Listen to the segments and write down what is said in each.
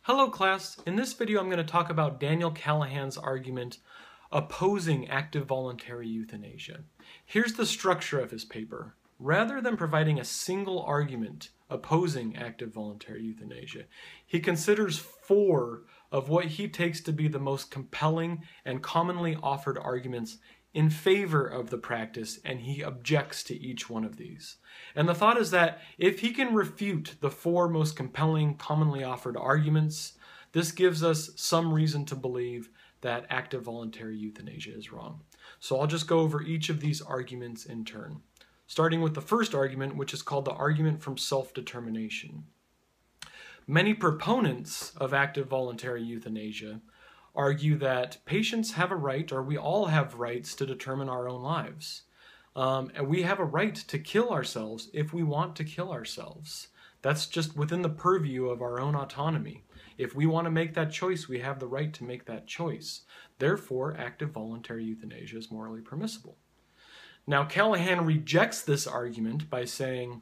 Hello class, in this video I'm going to talk about Daniel Callahan's argument opposing active voluntary euthanasia. Here's the structure of his paper. Rather than providing a single argument opposing active voluntary euthanasia, he considers four of what he takes to be the most compelling and commonly offered arguments in favor of the practice, and he objects to each one of these. And the thought is that if he can refute the four most compelling, commonly offered arguments, this gives us some reason to believe that active voluntary euthanasia is wrong. So I'll just go over each of these arguments in turn, starting with the first argument, which is called the argument from self-determination. Many proponents of active voluntary euthanasia argue that patients have a right, or we all have rights, to determine our own lives. And we have a right to kill ourselves if we want to kill ourselves. That's just within the purview of our own autonomy. If we want to make that choice, we have the right to make that choice. Therefore, active voluntary euthanasia is morally permissible. Now, Callahan rejects this argument by saying,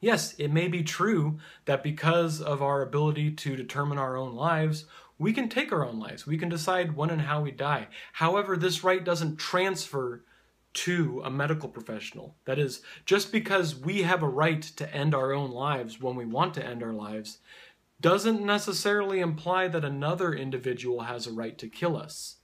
yes, it may be true that because of our ability to determine our own lives, we can take our own lives. We can decide when and how we die. However, this right doesn't transfer to a medical professional. That is, just because we have a right to end our own lives when we want to end our lives doesn't necessarily imply that another individual has a right to kill us.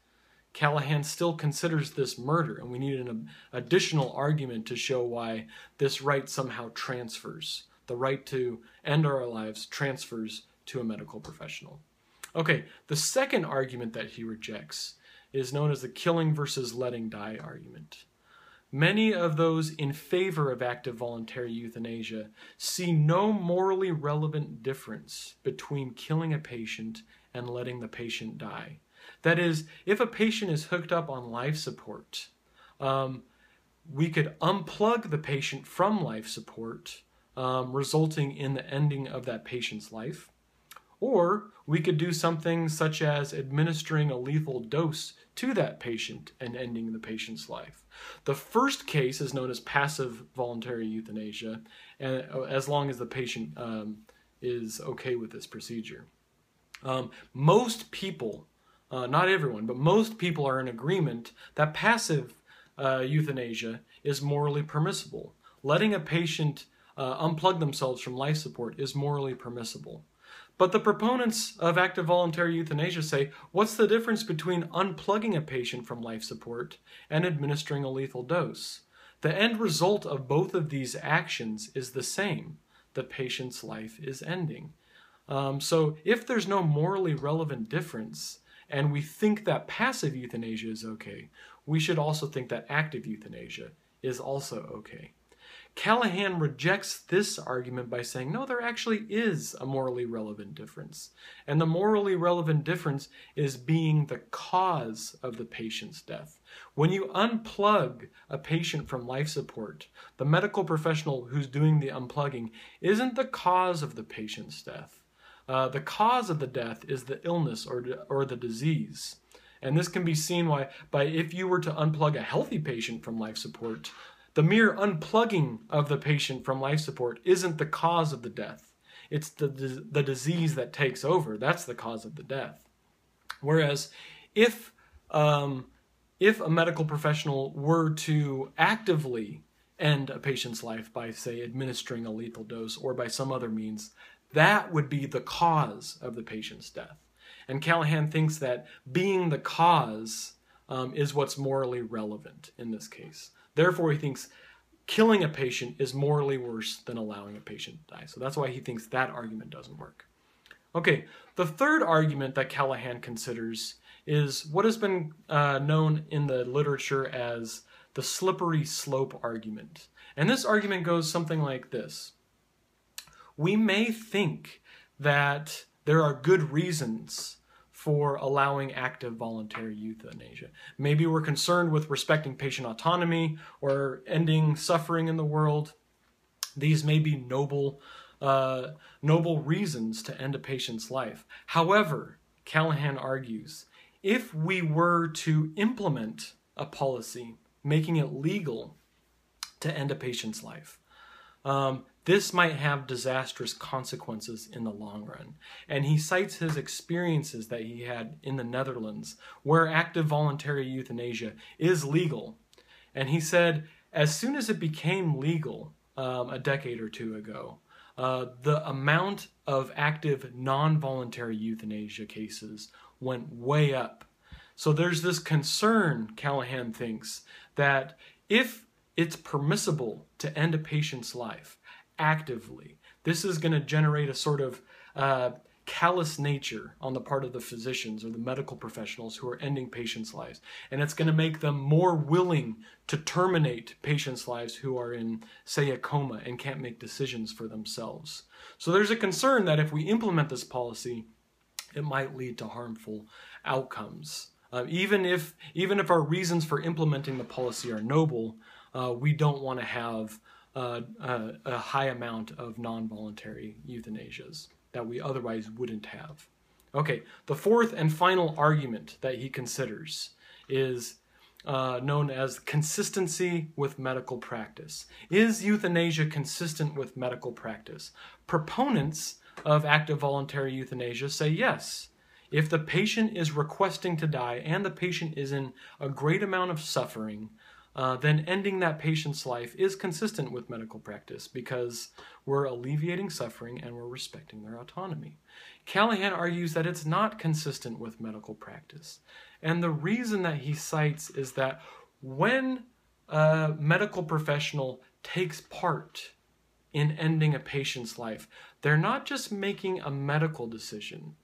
Callahan still considers this murder, and we need an additional argument to show why this right somehow transfers. The right to end our lives transfers to a medical professional. Okay, the second argument that he rejects is known as the killing versus letting die argument. Many of those in favor of active voluntary euthanasia see no morally relevant difference between killing a patient and letting the patient die. That is, if a patient is hooked up on life support, we could unplug the patient from life support, resulting in the ending of that patient's life. Or we could do something such as administering a lethal dose to that patient and ending the patient's life. The first case is known as passive voluntary euthanasia, and as long as the patient is okay with this procedure. Most people, not everyone, but most people are in agreement that passive euthanasia is morally permissible. Letting a patient unplug themselves from life support is morally permissible. But the proponents of active voluntary euthanasia say, what's the difference between unplugging a patient from life support and administering a lethal dose? The end result of both of these actions is the same. The patient's life is ending. So if there's no morally relevant difference, and we think that passive euthanasia is okay, we should also think that active euthanasia is also okay. Callahan rejects this argument by saying, no, there actually is a morally relevant difference. And the morally relevant difference is being the cause of the patient's death. When you unplug a patient from life support, the medical professional who's doing the unplugging isn't the cause of the patient's death. The cause of the death is the illness or the disease. And this can be seen by if you were to unplug a healthy patient from life support, the mere unplugging of the patient from life support isn't the cause of the death. It's the disease that takes over. That's the cause of the death. Whereas if a medical professional were to actively end a patient's life by, say, administering a lethal dose or by some other means, that would be the cause of the patient's death. And Callahan thinks that being the cause is what's morally relevant in this case. Therefore, he thinks killing a patient is morally worse than allowing a patient to die. So that's why he thinks that argument doesn't work. Okay, the third argument that Callahan considers is what has been known in the literature as the slippery slope argument. And this argument goes something like this. We may think that there are good reasons for allowing active voluntary euthanasia. Maybe we're concerned with respecting patient autonomy or ending suffering in the world. These may be noble reasons to end a patient's life. However, Callahan argues, if we were to implement a policy making it legal to end a patient's life, this might have disastrous consequences in the long run. And he cites his experiences that he had in the Netherlands, where active voluntary euthanasia is legal. And he said, as soon as it became legal a decade or two ago, the amount of active non-voluntary euthanasia cases went way up. So there's this concern, Callahan thinks, that if it's permissible to end a patient's life actively, this is going to generate a sort of callous nature on the part of the physicians or the medical professionals who are ending patients' lives. And it's going to make them more willing to terminate patients' lives who are in, say, a coma and can't make decisions for themselves. So there's a concern that if we implement this policy, it might lead to harmful outcomes. Even if our reasons for implementing the policy are noble, we don't want to have a high amount of non-voluntary euthanasias that we otherwise wouldn't have. Okay, the fourth and final argument that he considers is known as consistency with medical practice. Is euthanasia consistent with medical practice? Proponents of active voluntary euthanasia say yes. If the patient is requesting to die and the patient is in a great amount of suffering, then ending that patient's life is consistent with medical practice because we're alleviating suffering and we're respecting their autonomy. Callahan argues that it's not consistent with medical practice. And the reason that he cites is that when a medical professional takes part in ending a patient's life, they're not just making a medical decision.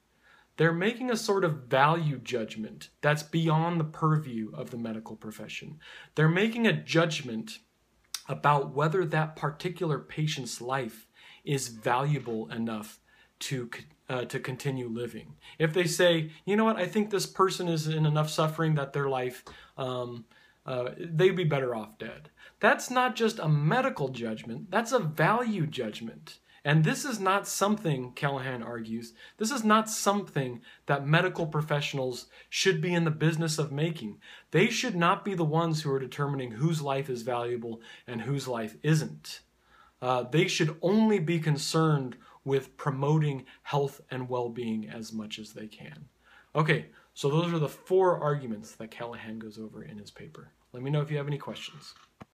They're making a sort of value judgment that's beyond the purview of the medical profession. They're making a judgment about whether that particular patient's life is valuable enough to continue living. If they say, you know what, I think this person is in enough suffering that their life, they'd be better off dead. That's not just a medical judgment, that's a value judgment. And this is not something, Callahan argues, this is not something that medical professionals should be in the business of making. They should not be the ones who are determining whose life is valuable and whose life isn't. They should only be concerned with promoting health and well-being as much as they can. Okay, so those are the 4 arguments that Callahan goes over in his paper. Let me know if you have any questions.